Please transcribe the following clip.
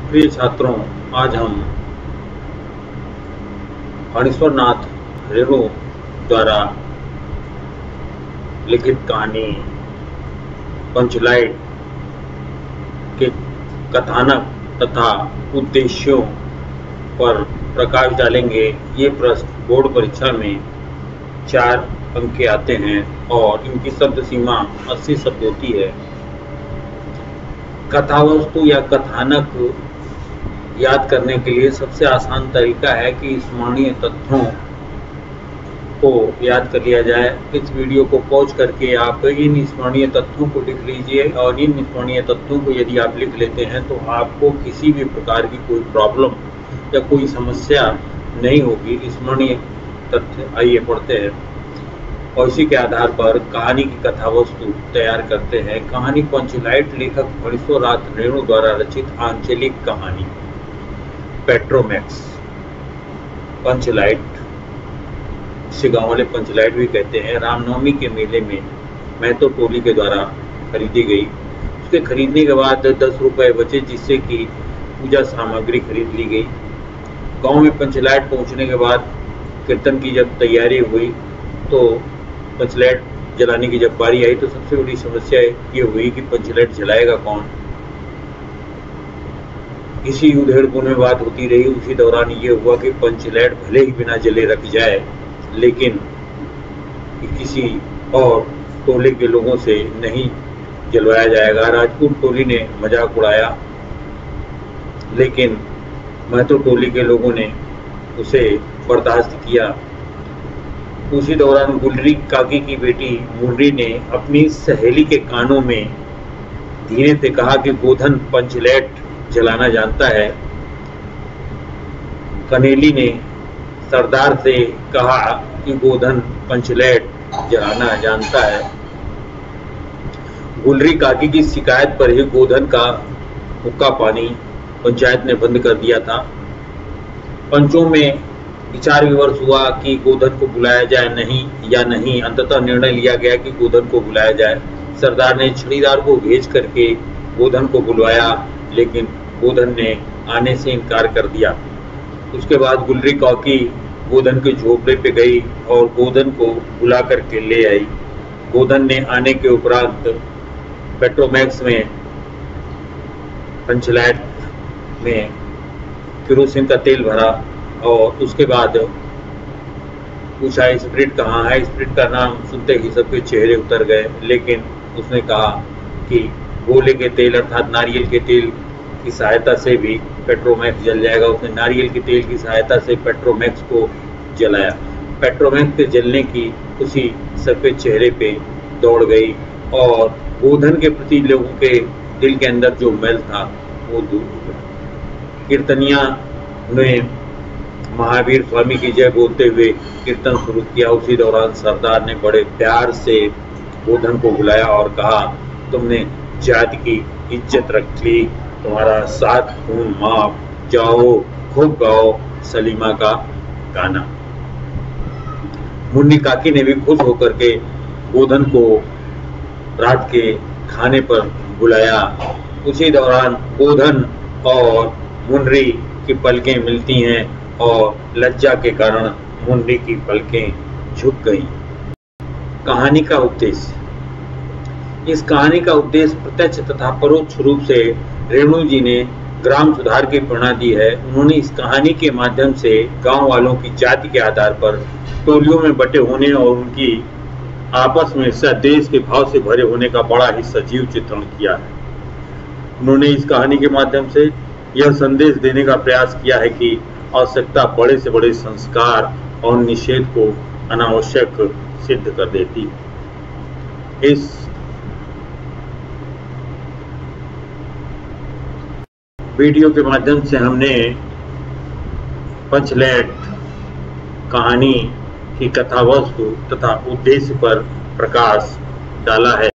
प्रिय छात्रों, आज हम फणीश्वरनाथ रेणु द्वारा लिखित कहानी पंचलाइट के कथानक तथा उद्देश्यों पर प्रकाश डालेंगे। ये प्रश्न बोर्ड परीक्षा में 4 अंक के आते हैं और इनकी शब्द सीमा 80 शब्द होती है। कथावस्तु या कथानक याद करने के लिए सबसे आसान तरीका है कि स्मरणीय तथ्यों को याद कर लिया जाए। इस वीडियो को पॉज करके आप इन स्मरणीय तथ्यों को लिख लीजिए और इन स्मरणीय तथ्यों को यदि आप लिख लेते हैं तो आपको किसी भी प्रकार की कोई प्रॉब्लम या कोई समस्या नहीं होगी। स्मरणीय तथ्य आइए पढ़ते हैं और इसी के आधार पर कहानी की कथावस्तु तैयार करते हैं। कहानी पंचलाइट लेखक फणीश्वरनाथ रेणु द्वारा रचित आंचलिक कहानी पेट्रोमैक्स। पंचलाइट, इसे गाँव वाले पंचलाइट भी कहते हैं, रामनवमी के मेले में महतो टोली के द्वारा खरीदी गई। उसके खरीदने के बाद 10 रुपए बचे जिससे कि पूजा सामग्री खरीद ली गई। गांव में पंचलाइट पहुंचने के बाद कीर्तन की जब तैयारी हुई तो पंचलाइट जलाने की जब बारी आई तो सबसे बड़ी समस्या ये हुई कि पंचलाइट जलाएगा कौन। इसी उधेड़-बुन में बात होती रही। उसी दौरान ये हुआ कि पंचलाइट भले ही बिना जले रख जाए लेकिन किसी और टोले के लोगों से नहीं जलवाया जाएगा। राजपूत टोली ने मजाक उड़ाया लेकिन महतो टोली के लोगों ने उसे बर्दाश्त किया। उसी दौरान गुलरी काकी की बेटी मुन्नी ने अपनी सहेली के कानों में धीरे से कहा कि गोधन पंचलाइट जलाना जानता है। कनेली ने सरदार से कहा कि गोधन पंचलाइट जलाना जानता है। गुलरी काकी की शिकायत पर ही गोधन का हुक्का पानी पंचायत ने बंद कर दिया था। पंचों में विचार विमर्श हुआ कि गोधन को बुलाया जाए नहीं। अंततः निर्णय लिया गया कि गोधन को बुलाया जाए। सरदार ने छड़ीदार को भेज करके गोधन को बुलवाया लेकिन गोधन ने आने से इनकार कर दिया। उसके बाद गुलरी काकी गोधन के झोपड़े पे गई और गोधन को बुला करके ले आई। गोधन ने आने के उपरांत पेट्रोमैक्स में पंचलाइट में केरोसिन का तेल भरा और उसके बाद पूछा स्प्रिट कहाँ है। स्प्रिट का नाम सुनते ही सबके चेहरे उतर गए लेकिन उसने कहा कि गोले के तेल अर्थात नारियल के तेल की सहायता से भी पेट्रोमैक्स जल जाएगा। उसने नारियल के तेल की सहायता से पेट्रोमैक्स को जलाया। पेट्रोमैक्स के जलने की खुशी सबके चेहरे पे दौड़ गई और गोधन के प्रति लोगों के दिल के अंदर जो मैल था वो दूर हो गया। कीर्तनिया ने महावीर स्वामी की जय बोलते हुए कीर्तन शुरू किया। उसी दौरान सरदार ने बड़े प्यार से गोधन को बुलाया और कहा, तुमने जाति की इज्जत रख ली, तुम्हारा 7 खून माफ, जाओ खूब गाओ सलीमा का गाना। मुन्नी काकी ने भी खुश होकर के गोधन को रात के खाने पर बुलाया। उसी दौरान गोधन और मुन्नी की पलकें मिलती हैं और लज्जा के कारण मुन्नी की पलकें झुक गईं। कहानी का उद्देश्य। इस कहानी का उद्देश्य प्रत्यक्ष तथा परोक्ष रूप से रेणु जी ने ग्राम सुधार की प्रेरणा दी है। उन्होंने इस कहानी के माध्यम से गांव वालों की जाति के आधार पर टोलियों में बटे होने और उनकी आपस में सद्देश के भाव से भरे होने का बड़ा ही सजीव चित्रण किया है। उन्होंने इस कहानी के माध्यम से यह संदेश देने का प्रयास किया है कि आवश्यकता बड़े से बड़े संस्कार और निषेध को अनावश्यक सिद्ध कर देती है। इस वीडियो के माध्यम से हमने पंचलाइट कहानी की कथावस्तु तथा उद्देश्य पर प्रकाश डाला है।